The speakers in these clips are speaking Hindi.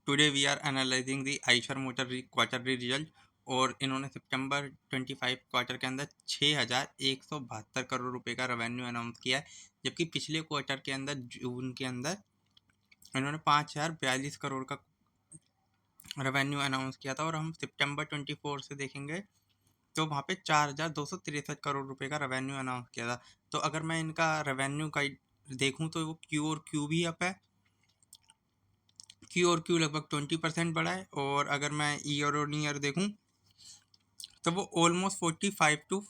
Today we are analysing the Eicher motor quarterly result. और इन्होंने सितंबर 25 क्वार्टर के अंदर 6,172 करोड़ रुपए का रेवेन्यू अनाउंस किया है, जबकि पिछले क्वार्टर के अंदर जून के अंदर इन्होंने 5,042 करोड़ का रेवेन्यू अनाउंस किया था। और हम सितंबर 24 से देखेंगे तो वहाँ पे 4,263 करोड़ रुपए का रेवेन्यू अनाउंस किया था। तो अगर मैं इनका रेवेन्यू का देखूँ तो वो क्यू और क्यू भी अप है, क्यू और क्यू लगभग 20% बढ़ा है। और अगर मैं ईयर ऑन ईयर देखूँ तो वो ऑलमोस्ट 40 to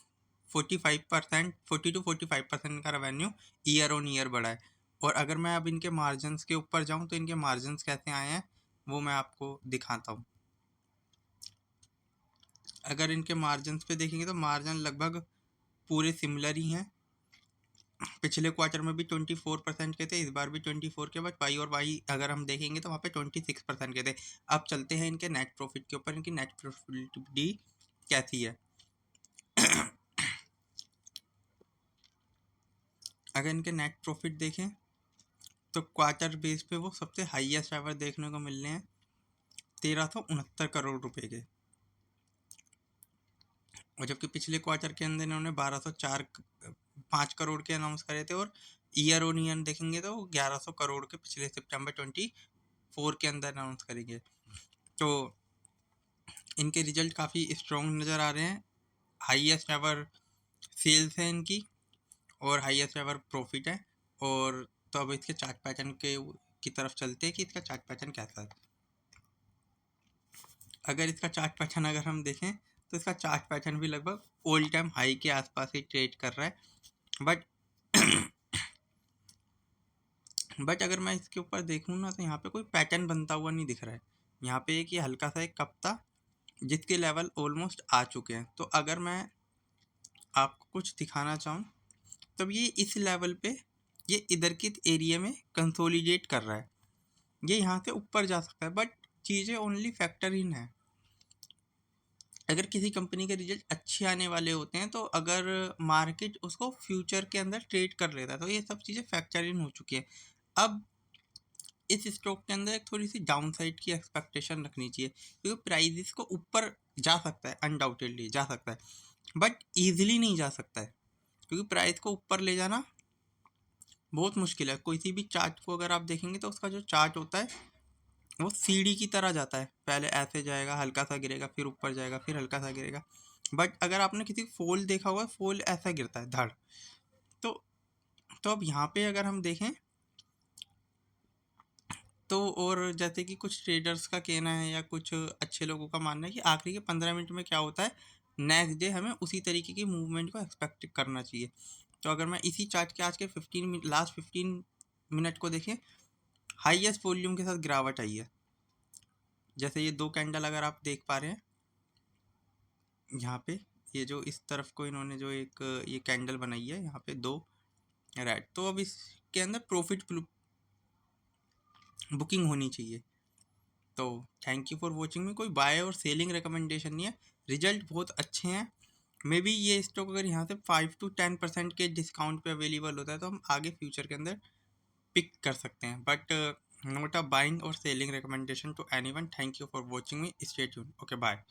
45% का रेवेन्यू ईयर ऑन ईयर बढ़ा है। और अगर मैं अब इनके मार्जिन्स के ऊपर जाऊँ तो इनके मार्जिन्स कैसे आए हैं वो मैं आपको दिखाता हूँ। अगर इनके मार्जिन्स पे देखेंगे तो मार्जिन लगभग पूरे सिमिलर ही हैं। पिछले क्वार्टर में भी 24% के थे, इस बार भी 24 के, बट वाई और वाई अगर हम देखेंगे तो वहाँ पे 26% के थे। अब चलते हैं इनके नेट प्रॉफिट के ऊपर, इनकी नेट प्रॉफिटिबिलिटी कैसी है। अगर इनके नेट प्रॉफिट देखें तो क्वार्टर बेस पे वो सबसे हाईएस्ट एवर देखने को मिल रहे हैं 1,369 करोड़ रुपए के। और जबकि पिछले क्वार्टर के अंदर इन्होंने 5 करोड़ के अनाउंस करे थे। और ईयर ऑन ईयर देखेंगे तो 1,100 करोड़ के पिछले सितंबर 24 के अंदर अनाउंस करेंगे। तो इनके रिजल्ट काफ़ी स्ट्रॉन्ग नज़र आ रहे हैं। हाईएस्ट एवर सेल्स है इनकी और हाईएस्ट एवर प्रॉफिट है। और तो अब इसके चार्ट पैटर्न की तरफ चलते हैं कि इसका चार्ट पैटर्न कैसा है। अगर इसका चार्ट पैटर्न अगर हम देखें तो इसका चार्ट पैटर्न भी लगभग ऑल टाइम हाई के आसपास ही ट्रेड कर रहा है। बट अगर मैं इसके ऊपर देखूँ ना तो यहाँ पे कोई पैटर्न बनता हुआ नहीं दिख रहा है। यहाँ पे एक ये हल्का सा एक कप था जिसके लेवल ऑलमोस्ट आ चुके हैं। तो अगर मैं आपको कुछ दिखाना चाहूँ तब ये इस लेवल पे ये इधर के एरिया में कंसोलिडेट कर रहा है। ये यहाँ से ऊपर जा सकता है बट चीज़ें ओनली फैक्टर इन है। अगर किसी कंपनी के रिजल्ट अच्छे आने वाले होते हैं तो अगर मार्केट उसको फ्यूचर के अंदर ट्रेड कर लेता है तो ये सब चीज़ें फैक्टर इन हो चुकी है। अब इस स्टॉक के अंदर एक थोड़ी सी डाउन साइड की एक्सपेक्टेशन रखनी चाहिए क्योंकि प्राइजेस को ऊपर जा सकता है, अनडाउटेडली जा सकता है बट ईजिली नहीं जा सकता है क्योंकि प्राइस को ऊपर ले जाना बहुत मुश्किल है। किसी भी चार्ट को अगर आप देखेंगे तो उसका जो चार्ट होता है वो सीढ़ी की तरह जाता है, पहले ऐसे जाएगा, हल्का सा गिरेगा, फिर ऊपर जाएगा, फिर हल्का सा गिरेगा। बट अगर आपने किसी फॉल देखा हुआ, फॉल ऐसा गिरता है धड़। तो तो अब यहाँ पे अगर हम देखें तो और जैसे कि कुछ ट्रेडर्स का कहना है या कुछ अच्छे लोगों का मानना है कि आखिरी के 15 मिनट में क्या होता है, नेक्स्ट डे हमें उसी तरीके की मूवमेंट को एक्सपेक्ट करना चाहिए। तो अगर मैं इसी चार्ट के आज के लास्ट 15 मिनट को देखें, हाईएस्ट वॉल्यूम के साथ गिरावट आई है। जैसे ये दो कैंडल अगर आप देख पा रहे हैं यहाँ पे, ये जो इस तरफ को इन्होंने जो एक ये कैंडल बनाई है यहाँ पे दो रेड, तो अब इसके अंदर प्रॉफिट बुकिंग होनी चाहिए। तो थैंक यू फॉर वॉचिंग। में कोई बाय और सेलिंग रिकमेंडेशन नहीं है, रिजल्ट बहुत अच्छे हैं। मे बी ये स्टॉक अगर यहाँ से 5 to 10% के डिस्काउंट पे अवेलेबल होता है तो हम आगे फ्यूचर के अंदर पिक कर सकते हैं, बट नॉट अ बाइंग और selling recommendation to anyone. Thank you for watching me, stay tuned, okay bye.